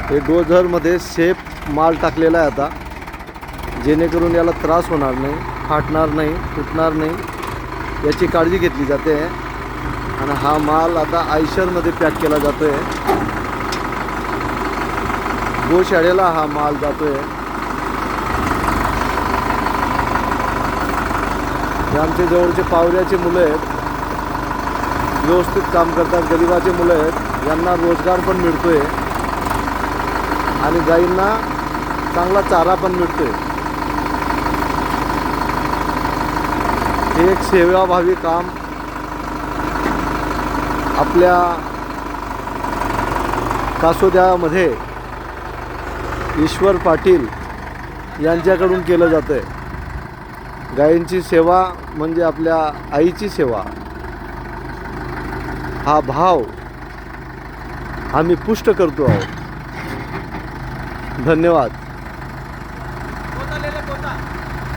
हे डोझरमध्ये सेफ माल टाकलेला आहे आता, जेणेकरून याला त्रास होणार नाही, फाटणार नाही, तुटणार नाही याची काळजी घेतली जाते. आणि हा माल आता आयशरमध्ये पॅक केला जातो आहे. गोशाळेला हा माल जातो आहे. हे आमच्या जवळचे पावऱ्याचे मुलं आहेत, व्यवस्थित काम करतात, गरिबाचे मुलं आहेत, यांना रोजगार पण मिळतो आहे आणि गाईंना चांगला चारा पण मिळतो आहे. हे एक सेवाभावी काम आपल्या कासोद्यामध्ये ईश्वर पाटील यांच्याकडून केलं जातं आहे. गायींची सेवा म्हणजे आपल्या आईची सेवा, हा भाव आम्ही पुष्ट करतो आहोत. धन्यवाद.